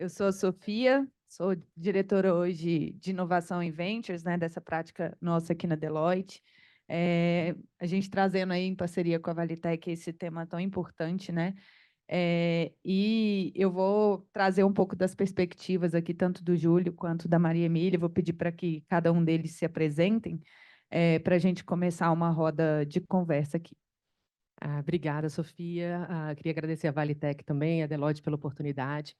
Eu sou a Sofia, sou diretora hoje de inovação em ventures, né, dessa prática nossa aqui na Deloitte. A gente trazendo aí em parceria com a Valitec esse tema tão importante, né? E eu vou trazer um pouco das perspectivas aqui, tanto do Júlio quanto da Maria Emília. Vou pedir para que cada um deles se apresentem, para a gente começar uma roda de conversa aqui. Obrigada, Sofia. Queria agradecer a Valitec também, a Deloitte pela oportunidade.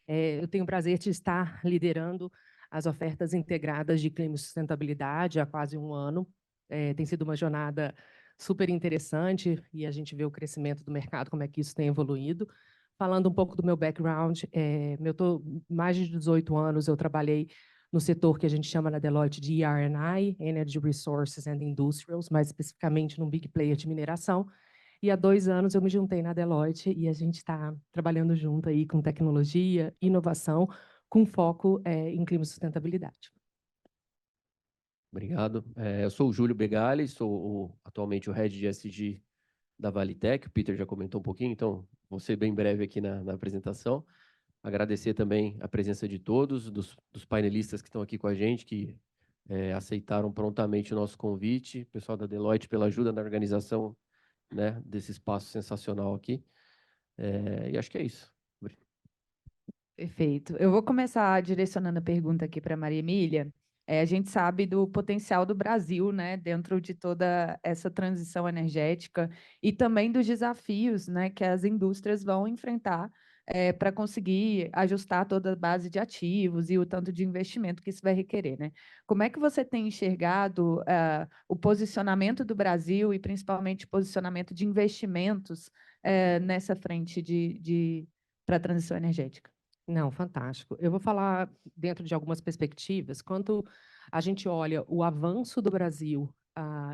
Eu tenho o prazer de estar liderando as ofertas integradas de clima e sustentabilidade há quase um ano. Tem sido uma jornada super interessante e a gente vê o crescimento do mercado, como é que isso tem evoluído. Falando um pouco do meu background, mais de 18 anos eu trabalhei no setor que a gente chama na Deloitte de ER&I, Energy Resources and Industrials, mais especificamente num big player de mineração. E há 2 anos eu me juntei na Deloitte e a gente está trabalhando junto aí com tecnologia, inovação, com foco em clima e sustentabilidade. Obrigado. Eu sou o Júlio Begali, sou atualmente o Head de SG da Valitec. O Peter já comentou um pouquinho, então vou ser bem breve aqui na apresentação. Agradecer também a presença de todos, dos painelistas que estão aqui com a gente, que aceitaram prontamente o nosso convite, pessoal da Deloitte pela ajuda na organização, né, desse espaço sensacional aqui. E acho que é isso. Perfeito. Eu vou começar direcionando a pergunta aqui para a Maria Emília. A gente sabe do potencial do Brasil, né, dentro de toda essa transição energética e também dos desafios, né, que as indústrias vão enfrentar para conseguir ajustar toda a base de ativos e o tanto de investimento que isso vai requerer, né? Como é que você tem enxergado o posicionamento do Brasil e principalmente o posicionamento de investimentos nessa frente para a transição energética? Não, fantástico. Eu vou falar dentro de algumas perspectivas, quanto a gente olha o avanço do Brasil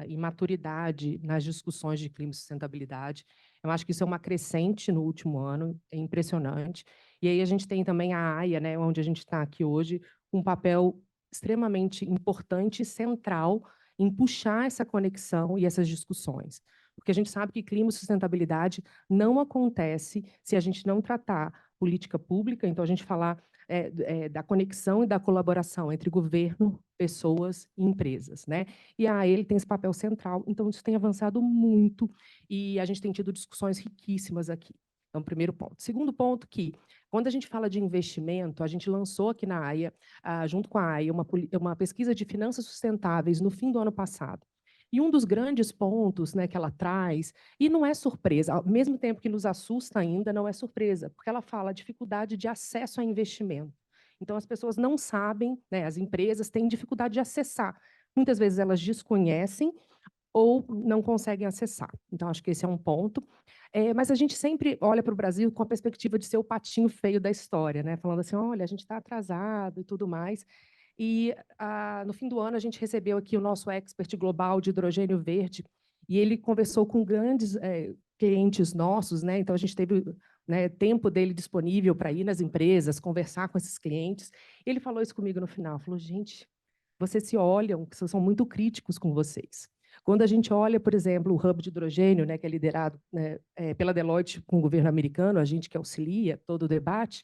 em maturidade nas discussões de clima e sustentabilidade. Eu acho que isso é uma crescente no último ano, é impressionante. E aí a gente tem também a AIA, né, onde a gente está aqui hoje, um papel extremamente importante e central em puxar essa conexão e essas discussões. Porque a gente sabe que clima e sustentabilidade não acontece se a gente não tratar política pública, então a gente falar da conexão e da colaboração entre governo, pessoas e empresas, né? E ele tem esse papel central, então isso tem avançado muito e a gente tem tido discussões riquíssimas aqui. Então, primeiro ponto. Segundo ponto que, quando a gente fala de investimento, a gente lançou aqui na AIA, junto com a AIA, uma pesquisa de finanças sustentáveis no fim do ano passado. E um dos grandes pontos, né, que ela traz, e não é surpresa, ao mesmo tempo que nos assusta ainda, não é surpresa, porque ela fala dificuldade de acesso a investimento. Então, as pessoas não sabem, né, as empresas têm dificuldade de acessar. Muitas vezes elas desconhecem ou não conseguem acessar. Então, acho que esse é um ponto. Mas a gente sempre olha para o Brasil com a perspectiva de ser o patinho feio da história, né? Falando assim, olha, a gente está atrasado e tudo mais. E no fim do ano a gente recebeu aqui o nosso expert global de hidrogênio verde e ele conversou com grandes clientes nossos, né? Então a gente teve, né, tempo dele disponível para ir nas empresas, conversar com esses clientes. Ele falou isso comigo no final, falou, gente, vocês se olham, que são muito críticos com vocês. Quando a gente olha, por exemplo, o hub de hidrogênio, né, que é liderado, né, pela Deloitte com o governo americano, a gente que auxilia todo o debate,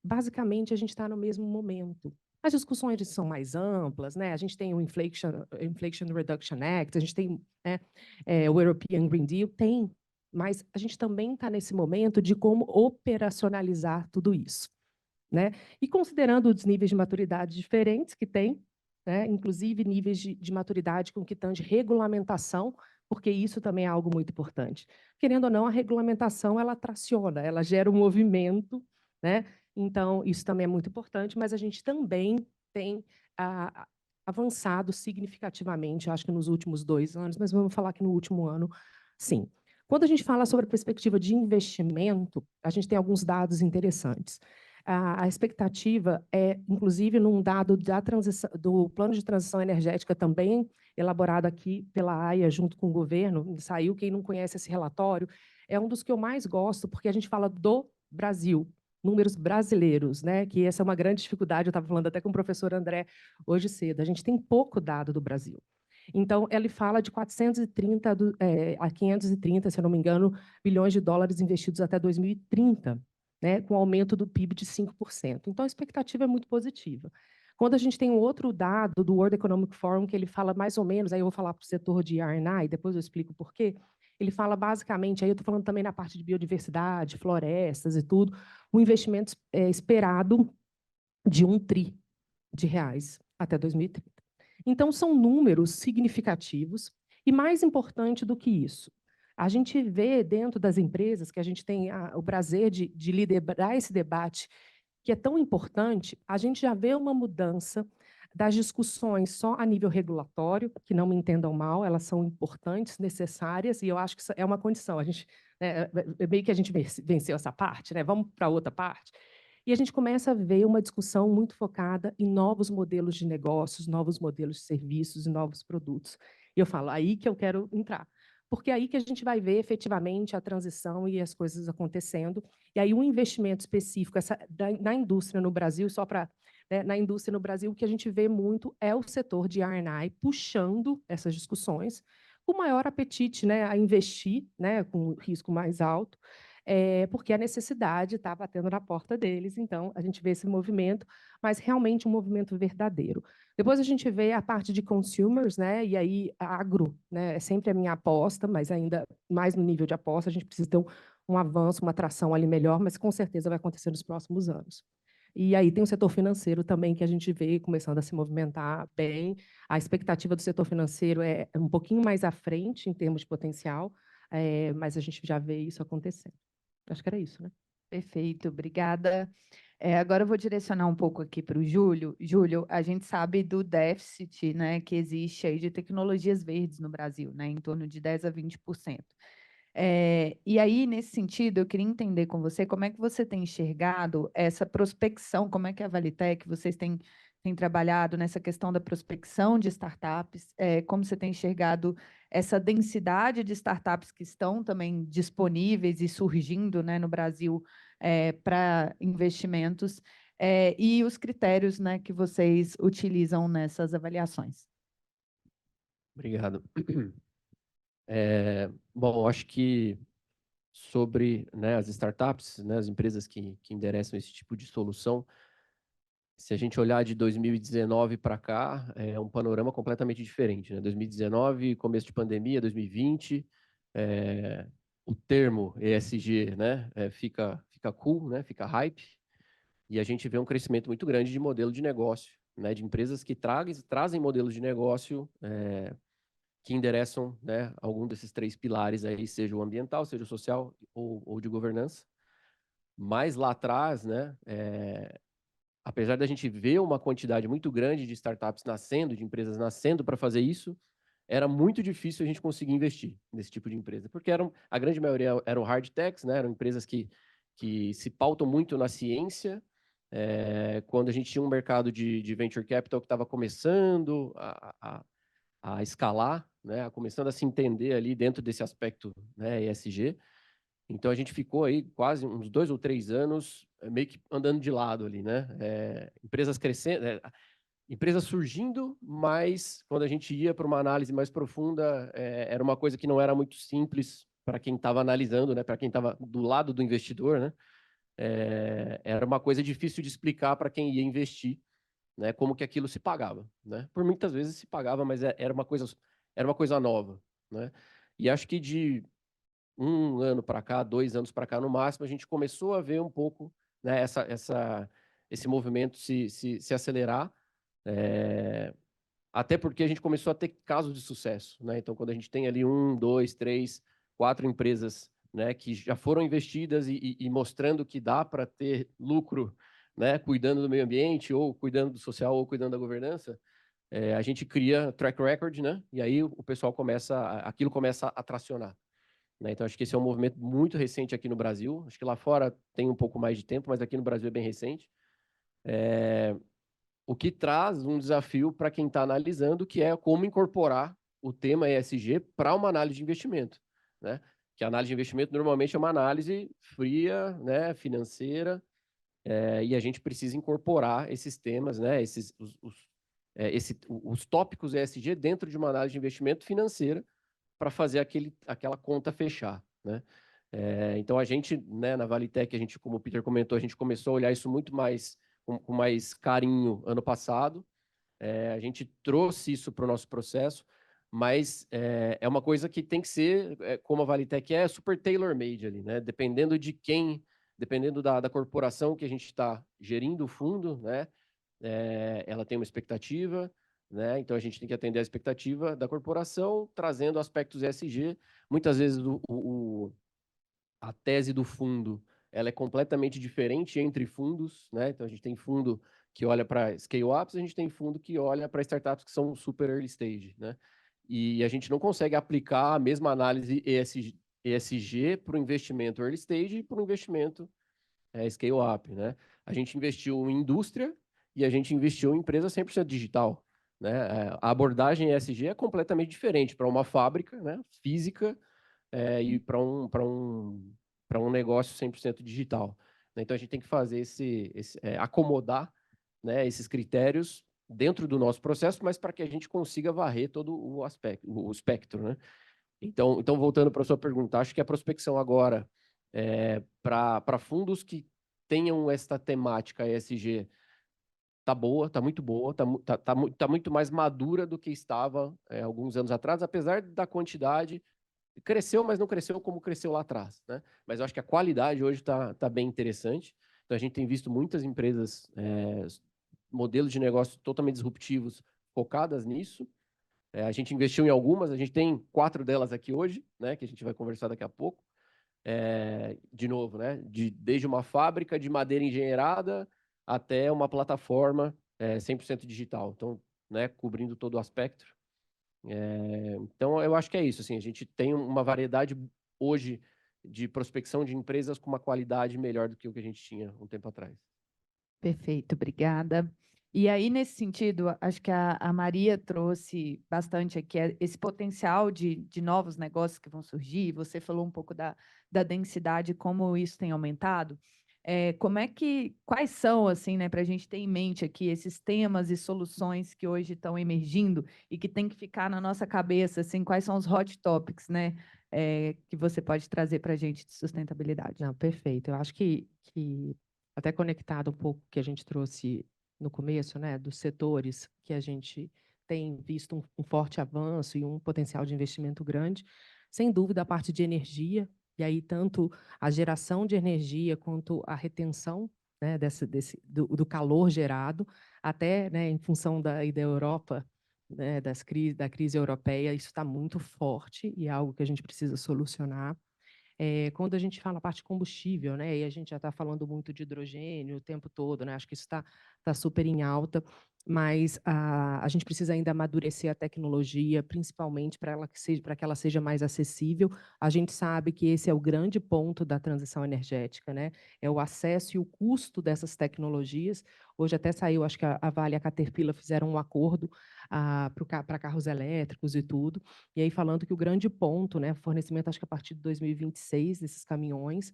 basicamente a gente está no mesmo momento. As discussões são mais amplas, né? A gente tem o Inflation Reduction Act, a gente tem, né, o European Green Deal, mas a gente também está nesse momento de como operacionalizar tudo isso, né? E considerando os níveis de maturidade diferentes que tem, né, inclusive níveis de maturidade com que tange regulamentação, porque isso também é algo muito importante. Querendo ou não, a regulamentação ela traciona, ela gera um movimento, né? Então, isso também é muito importante, mas a gente também tem avançado significativamente, acho que nos últimos 2 anos, mas vamos falar que no último ano, sim. Quando a gente fala sobre a perspectiva de investimento, a gente tem alguns dados interessantes. A expectativa é, inclusive, num dado do plano de transição energética também elaborado aqui pela AIA junto com o governo, saiu, quem não conhece esse relatório, é um dos que eu mais gosto, porque a gente fala do Brasil, números brasileiros, né? Que essa é uma grande dificuldade, eu estava falando até com o professor André hoje cedo, a gente tem pouco dado do Brasil. Então, ele fala de 430 a 530, se eu não me engano, bilhões de dólares investidos até 2030. né, com aumento do PIB de 5%. Então, a expectativa é muito positiva. Quando a gente tem um outro dado do World Economic Forum, que ele fala mais ou menos, aí eu vou falar para o setor de R&I, depois eu explico por quê, ele fala basicamente, aí eu estou falando também na parte de biodiversidade, florestas e tudo, um investimento esperado de R$1 tri até 2030. Então, são números significativos, e mais importante do que isso, a gente vê dentro das empresas, que a gente tem o prazer de liderar esse debate, que é tão importante, a gente já vê uma mudança das discussões só a nível regulatório, que não me entendam mal, elas são importantes, necessárias, e eu acho que isso é uma condição. A gente, né, meio que a gente venceu essa parte, né? Vamos para outra parte. E a gente começa a ver uma discussão muito focada em novos modelos de negócios, novos modelos de serviços e novos produtos. E eu falo, aí que eu quero entrar. Porque é aí que a gente vai ver efetivamente a transição e as coisas acontecendo. E aí um investimento específico na indústria no Brasil, só para... Né, na indústria no Brasil, o que a gente vê muito é o setor de R&I puxando essas discussões, com maior apetite, né, a investir, né, com risco mais alto, porque a necessidade está batendo na porta deles. Então, a gente vê esse movimento, mas realmente um movimento verdadeiro. Depois a gente vê a parte de consumers, né, e aí agro, né, é sempre a minha aposta, mas ainda mais no nível de aposta, a gente precisa ter um avanço, uma atração ali melhor, mas com certeza vai acontecer nos próximos anos. E aí tem o setor financeiro também, que a gente vê começando a se movimentar bem. A expectativa do setor financeiro é um pouquinho mais à frente em termos de potencial, mas a gente já vê isso acontecendo. Acho que era isso, né? Perfeito, obrigada. Agora eu vou direcionar um pouco aqui para o Júlio. Júlio, a gente sabe do déficit, né, que existe aí de tecnologias verdes no Brasil, né, em torno de 10% a 20%. E aí, nesse sentido, eu queria entender com você como é que você tem enxergado essa prospecção, como é que a Valitec, vocês têm trabalhado nessa questão da prospecção de startups, como você tem enxergado essa densidade de startups que estão também disponíveis e surgindo, né, no Brasil para investimentos, e os critérios, né, que vocês utilizam nessas avaliações. Obrigado. Bom, acho que sobre, né, as startups, né, as empresas que endereçam esse tipo de solução, se a gente olhar de 2019 para cá, é um panorama completamente diferente, né? 2019, começo de pandemia, 2020, o termo ESG, né, fica cool, né, fica hype, e a gente vê um crescimento muito grande de modelo de negócio, né, de empresas que trazem modelos de negócio que endereçam, né, algum desses três pilares aí, seja o ambiental, seja o social ou de governança. Mas lá atrás, né, apesar da gente ver uma quantidade muito grande de startups nascendo, de empresas nascendo para fazer isso, era muito difícil a gente conseguir investir nesse tipo de empresa, porque a grande maioria eram hard techs, né, eram empresas que se pautam muito na ciência. Quando a gente tinha um mercado de venture capital que estava começando a escalar, né, começando a se entender ali dentro desse aspecto, né, ESG. Então a gente ficou aí quase uns 2 ou 3 anos meio que andando de lado ali, né? Empresas crescendo, empresas surgindo, mas quando a gente ia para uma análise mais profunda, era uma coisa que não era muito simples para quem estava analisando, né? Para quem estava do lado do investidor, né? Era uma coisa difícil de explicar para quem ia investir, né? Como que aquilo se pagava, né? Por muitas vezes se pagava, mas era uma coisa nova, né? E acho que de 1 ano para cá, 2 anos para cá no máximo, a gente começou a ver um pouco, né, esse movimento se acelerar, até porque a gente começou a ter casos de sucesso, né? Então, quando a gente tem ali 1, 2, 3, 4 empresas, né, que já foram investidas e mostrando que dá para ter lucro, né, cuidando do meio ambiente, ou cuidando do social, ou cuidando da governança, a gente cria track record, né? E aí o pessoal aquilo começa a tracionar. Então, acho que esse é um movimento muito recente aqui no Brasil. Acho que lá fora tem um pouco mais de tempo, mas aqui no Brasil é bem recente. O que traz um desafio para quem está analisando, que é como incorporar o tema ESG para uma análise de investimento, né? Que a análise de investimento normalmente é uma análise fria, né, financeira, e a gente precisa incorporar esses temas, né, os tópicos ESG dentro de uma análise de investimento financeira, para fazer aquela conta fechar, né? Então, a gente, né, na Valitec, a gente, como o Peter comentou, a gente começou a olhar isso muito mais, com mais carinho ano passado. A gente trouxe isso para o nosso processo, mas é uma coisa que tem que ser, como a Valitec é, super tailor-made ali, né? Dependendo de quem, dependendo da corporação que a gente está gerindo o fundo, né? Ela tem uma expectativa, né? Então a gente tem que atender a expectativa da corporação, trazendo aspectos ESG. Muitas vezes a tese do fundo ela é completamente diferente entre fundos, né? Então a gente tem fundo que olha para scale-ups, a gente tem fundo que olha para startups que são super early stage, né? E a gente não consegue aplicar a mesma análise ESG para o investimento early stage e para o investimento scale-up, né? A gente investiu em indústria e a gente investiu em empresa 100% digital, né? A abordagem ESG é completamente diferente para uma fábrica, né, física, e para um negócio 100% digital. Então, a gente tem que fazer acomodar, né, esses critérios dentro do nosso processo, mas para que a gente consiga varrer todo o espectro, né? Então, voltando para a sua pergunta, acho que a prospecção agora para fundos que tenham essa temática ESG tá boa, tá muito boa, tá muito mais madura do que estava alguns anos atrás, apesar da quantidade. Cresceu, mas não cresceu como cresceu lá atrás, né? Mas eu acho que a qualidade hoje tá bem interessante. Então, a gente tem visto muitas empresas, modelos de negócio totalmente disruptivos, focadas nisso. A gente investiu em algumas, a gente tem 4 delas aqui hoje, né? Que a gente vai conversar daqui a pouco. De novo, né? Desde uma fábrica de madeira engenheirada até uma plataforma 100% digital. Então, né? Cobrindo todo o aspecto. Então, eu acho que é isso. Assim, a gente tem uma variedade hoje de prospecção de empresas com uma qualidade melhor do que o que a gente tinha um tempo atrás. Perfeito, obrigada. E aí, nesse sentido, acho que a Maria trouxe bastante aqui esse potencial de novos negócios que vão surgir. Você falou um pouco da densidade, como isso tem aumentado. Quais são, assim, né, para a gente ter em mente aqui esses temas e soluções que hoje estão emergindo e que tem que ficar na nossa cabeça, assim, quais são os hot topics, né, que você pode trazer para a gente de sustentabilidade? Não, perfeito. Eu acho que até conectado um pouco que a gente trouxe no começo, né, dos setores que a gente tem visto um forte avanço e um potencial de investimento grande, sem dúvida a parte de energia, e aí tanto a geração de energia quanto a retenção, né, do calor gerado, até, né, em função da Europa, né, da crise europeia, isso está muito forte e é algo que a gente precisa solucionar. Quando a gente fala a parte combustível, né, e a gente já está falando muito de hidrogênio o tempo todo, né, acho que isso está super em alta, mas a gente precisa ainda amadurecer a tecnologia, principalmente para que ela seja mais acessível. A gente sabe que esse é o grande ponto da transição energética, né, é o acesso e o custo dessas tecnologias. Hoje até saiu, acho que a Vale e a Caterpillar fizeram um acordo para carros elétricos e tudo, e aí falando que o grande ponto, né, fornecimento acho que a partir de 2026 desses caminhões,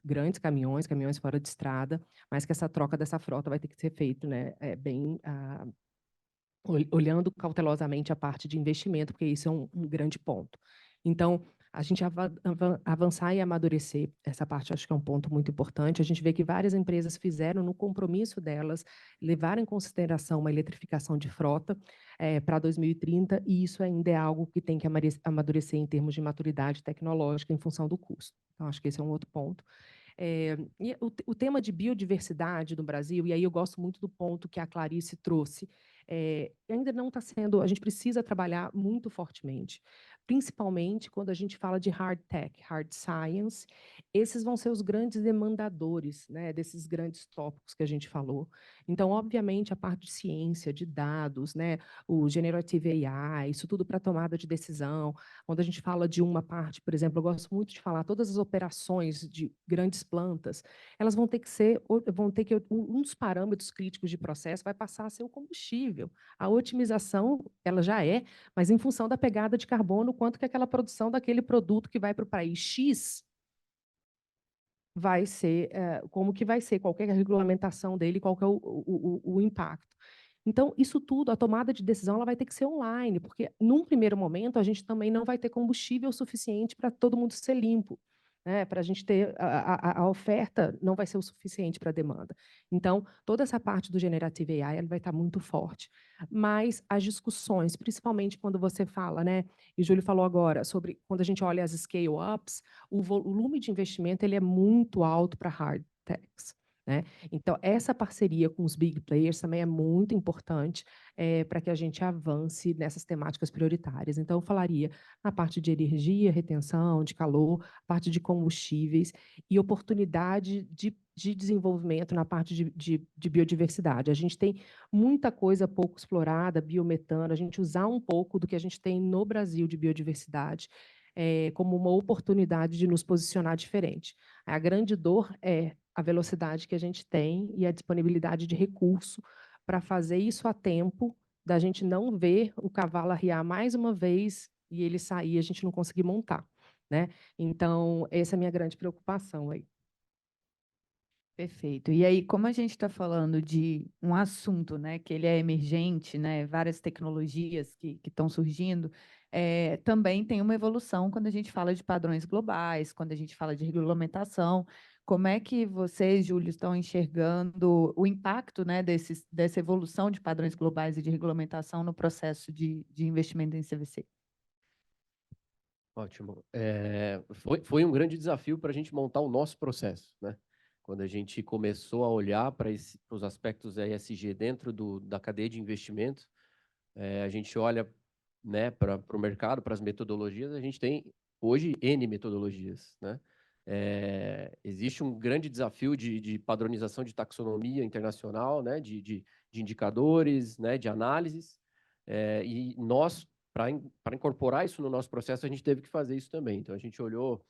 grandes caminhões fora de estrada, mas que essa troca dessa frota vai ter que ser feita, né, bem olhando cautelosamente a parte de investimento, porque isso é um grande ponto. Então, a gente avançar e amadurecer essa parte, acho que é um ponto muito importante. A gente vê que várias empresas fizeram no compromisso delas levar em consideração uma eletrificação de frota para 2030, e isso ainda é algo que tem que amadurecer em termos de maturidade tecnológica em função do custo. Então, acho que esse é um outro ponto. E o tema de biodiversidade no Brasil, e aí eu gosto muito do ponto que a Clarice trouxe, ainda não está sendo, a gente precisa trabalhar muito fortemente, principalmente quando a gente fala de hard tech, hard science, esses vão ser os grandes demandadores, né, desses grandes tópicos que a gente falou. Então, obviamente, a parte de ciência, de dados, né, o generative AI, isso tudo para tomada de decisão. Quando a gente fala de uma parte, por exemplo, eu gosto muito de falar, todas as operações de grandes plantas, elas vão ter que um dos parâmetros críticos de processo vai passar a ser o combustível. A otimização, ela já é, mas em função da pegada de carbono, quanto que aquela produção daquele produto que vai para o país X vai ser, como que vai ser, qual que é a regulamentação dele, qual que é o impacto. Então, isso tudo, a tomada de decisão, ela vai ter que ser online, porque, num primeiro momento, a gente também não vai ter combustível suficiente para todo mundo ser limpo. né? Para a gente ter a oferta não vai ser o suficiente para a demanda. Então, toda essa parte do Generative AI ela vai estar muito forte. Mas as discussões, principalmente quando você fala, né? E o Júlio falou agora sobre quando a gente olha as scale-ups, o volume de investimento ele é muito alto para hard techs. Né? Então, essa parceria com os big players também é muito importante para que a gente avance nessas temáticas prioritárias. Então, eu falaria na parte de energia, retenção, de calor, parte de combustíveis e oportunidade de desenvolvimento na parte de biodiversidade. A gente tem muita coisa pouco explorada, biometano, a gente usar um pouco do que a gente tem no Brasil de biodiversidade como uma oportunidade de nos posicionar diferente. A grande dor é a velocidade que a gente tem e a disponibilidade de recurso para fazer isso a tempo, da gente não ver o cavalo arriar mais uma vez e ele sair e a gente não conseguir montar, né? Então, essa é a minha grande preocupação aí. Perfeito. E aí, como a gente está falando de um assunto, né, que ele é emergente, né, várias tecnologias que estão surgindo, também tem uma evolução quando a gente fala de padrões globais, quando a gente fala de regulamentação. Como é que vocês, Júlio, estão enxergando o impacto, né, dessa evolução de padrões globais e de regulamentação no processo de investimento em CVC? Ótimo. Foi um grande desafio para a gente montar o nosso processo, né? Quando a gente começou a olhar para os aspectos ESG dentro da cadeia de investimento, a gente olha, né, para o mercado, para as metodologias, a gente tem hoje N metodologias, né? Existe um grande desafio de padronização de taxonomia internacional, né, de indicadores, né, de análises, e nós, para incorporar isso no nosso processo, a gente teve que fazer isso também. Então, a gente olhou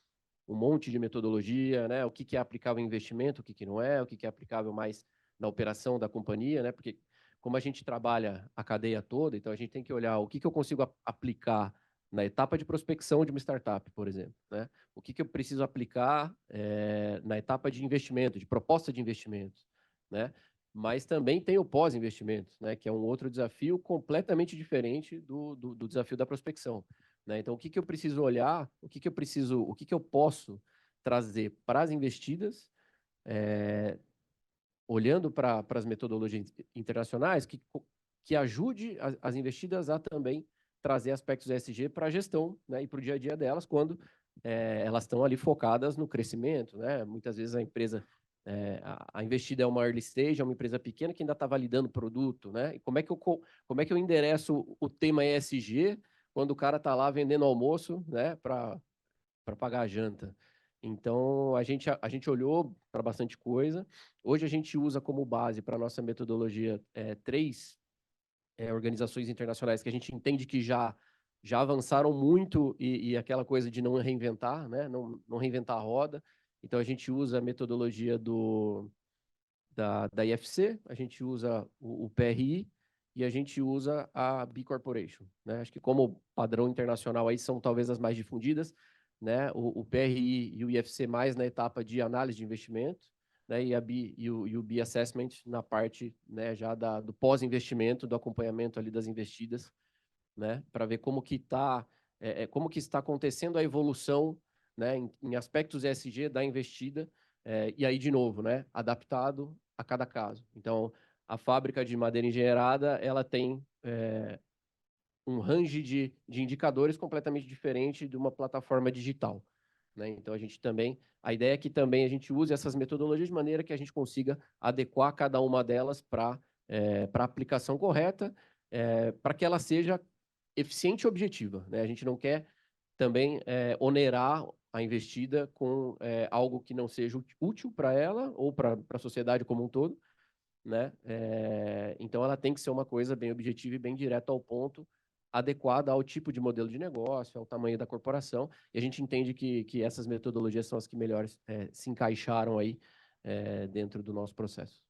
um monte de metodologia, né, o que é aplicável em investimento, o que não é, o que é aplicável mais na operação da companhia, né, porque como a gente trabalha a cadeia toda, então a gente tem que olhar o que eu consigo aplicar na etapa de prospecção de uma startup, por exemplo, né? O que eu preciso aplicar na etapa de investimento, de proposta de investimento, né? Mas também tem o pós-investimento, né? Que é um outro desafio completamente diferente do desafio da prospecção, né? Então, o que eu preciso olhar, o que eu posso trazer para as investidas, olhando para as metodologias internacionais, que ajude as investidas a também trazer aspectos ESG para a gestão, né, e para o dia a dia delas, quando elas estão ali focadas no crescimento, né? Muitas vezes a empresa, a investida é uma early stage, é uma empresa pequena que ainda está validando o produto, né? E como é que eu endereço o tema ESG quando o cara está lá vendendo almoço, né, para pagar a janta? Então, a gente olhou para bastante coisa. Hoje, a gente usa como base para a nossa metodologia três organizações internacionais que a gente entende que já avançaram muito e aquela coisa de não reinventar, né? Não reinventar a roda. Então, a gente usa a metodologia da IFC, a gente usa o PRI e a gente usa a B Corporation, né? Acho que como padrão internacional aí são talvez as mais difundidas, né? O PRI e o IFC mais na etapa de análise de investimento, né? E o B Assessment na parte, né, já do pós-investimento, do acompanhamento ali das investidas, né? Para ver como que como que está acontecendo a evolução, né, em aspectos ESG da investida, e aí, de novo, né, adaptado a cada caso. Então, a fábrica de madeira engenheirada, ela tem um range de indicadores completamente diferente de uma plataforma digital, né? Então, a ideia é que também a gente use essas metodologias de maneira que a gente consiga adequar cada uma delas para a aplicação correta, para que ela seja eficiente e objetiva, né? A gente não quer também onerar a investida com algo que não seja útil para ela ou para a sociedade como um todo, né? Então, ela tem que ser uma coisa bem objetiva e bem direta ao ponto, adequada ao tipo de modelo de negócio, ao tamanho da corporação, e a gente entende que essas metodologias são as que melhor se encaixaram aí dentro do nosso processo.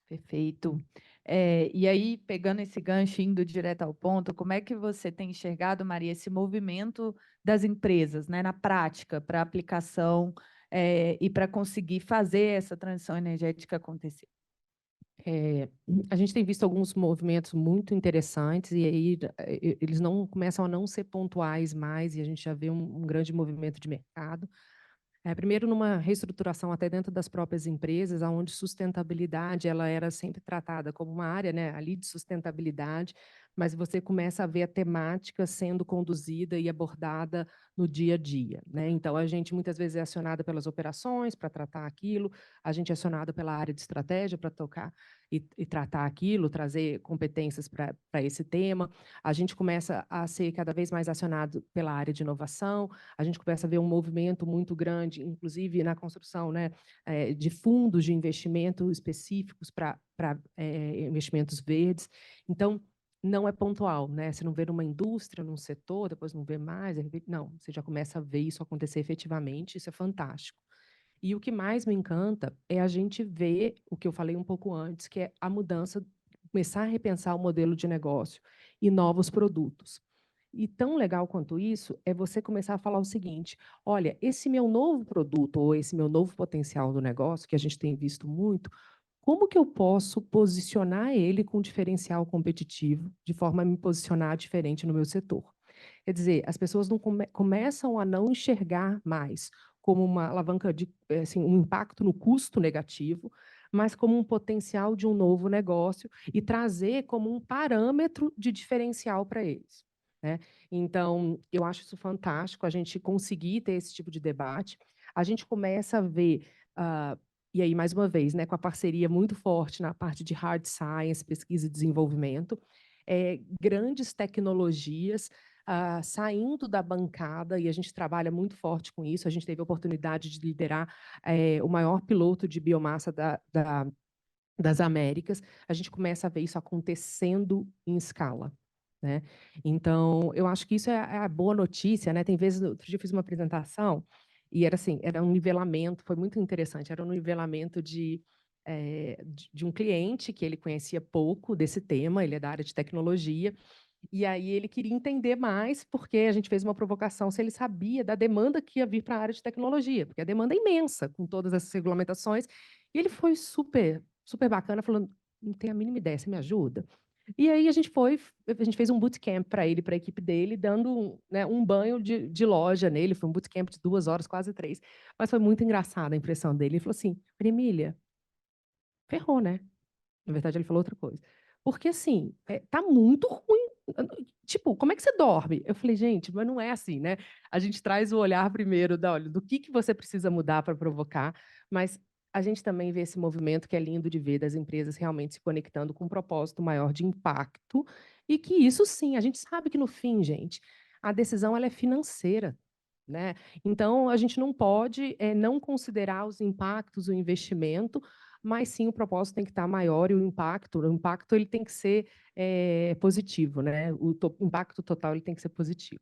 Perfeito. E aí, pegando esse gancho, indo direto ao ponto, como é que você tem enxergado, Maria, esse movimento das empresas, né, na prática, para aplicação e para conseguir fazer essa transição energética acontecer? A gente tem visto alguns movimentos muito interessantes e aí eles começam a não ser pontuais mais e a gente já vê um grande movimento de mercado. Primeiro, numa reestruturação até dentro das próprias empresas, onde sustentabilidade ela era sempre tratada como uma área, né, ali de sustentabilidade, mas você começa a ver a temática sendo conduzida e abordada no dia a dia, né? Então, a gente muitas vezes é acionada pelas operações para tratar aquilo, a gente é acionada pela área de estratégia para tocar e tratar aquilo, trazer competências para esse tema. A gente começa a ser cada vez mais acionado pela área de inovação, a gente começa a ver um movimento muito grande, inclusive na construção, né, de fundos de investimento específicos para investimentos verdes. Então, não é pontual, né? Você não vê numa indústria, num setor, depois não vê mais, não, você já começa a ver isso acontecer efetivamente, isso é fantástico. E o que mais me encanta é a gente ver o que eu falei um pouco antes, que é a mudança, começar a repensar o modelo de negócio e novos produtos. E tão legal quanto isso é você começar a falar o seguinte: olha, esse meu novo produto ou esse meu novo potencial do negócio, que a gente tem visto muito, como que eu posso posicionar ele com diferencial competitivo, de forma a me posicionar diferente no meu setor? Quer dizer, as pessoas não começam a não enxergar mais como uma alavanca de, assim, um impacto no custo negativo, mas como um potencial de um novo negócio e trazer como um parâmetro de diferencial para eles, né? Então, eu acho isso fantástico, a gente conseguir ter esse tipo de debate. A gente começa a ver, e aí, mais uma vez, né, com a parceria muito forte na parte de hard science, pesquisa e desenvolvimento, grandes tecnologias saindo da bancada, e a gente trabalha muito forte com isso. A gente teve a oportunidade de liderar o maior piloto de biomassa das Américas. A gente começa a ver isso acontecendo em escala, né? Então, eu acho que isso é a boa notícia, né? Tem vezes, outro dia eu fiz uma apresentação e era assim, era um nivelamento, foi muito interessante, era um nivelamento de um cliente que ele conhecia pouco desse tema, ele é da área de tecnologia, e aí ele queria entender mais, porque a gente fez uma provocação se ele sabia da demanda que ia vir para a área de tecnologia, porque a demanda é imensa com todas essas regulamentações. E ele foi super, super bacana, falando: não tenho a mínima ideia, você me ajuda? E aí a gente fez um bootcamp para ele, para a equipe dele, dando né, um banho de loja nele. Foi um bootcamp de 2 horas, quase 3. Mas foi muito engraçada a impressão dele. Ele falou assim: Emília, ferrou, né? Na verdade, ele falou outra coisa. Porque, assim, tá muito ruim. Tipo, como é que você dorme? Eu falei, gente, mas não é assim, né? A gente traz o olhar primeiro olha, do que você precisa mudar para provocar, mas a gente também vê esse movimento que é lindo de ver das empresas realmente se conectando com um propósito maior de impacto, e que isso sim, a gente sabe que no fim, gente, a decisão ela é financeira, né? Então, a gente não pode não considerar os impactos, o investimento, mas sim o propósito tem que estar maior e o impacto ele tem que ser positivo, né? O impacto total ele tem que ser positivo.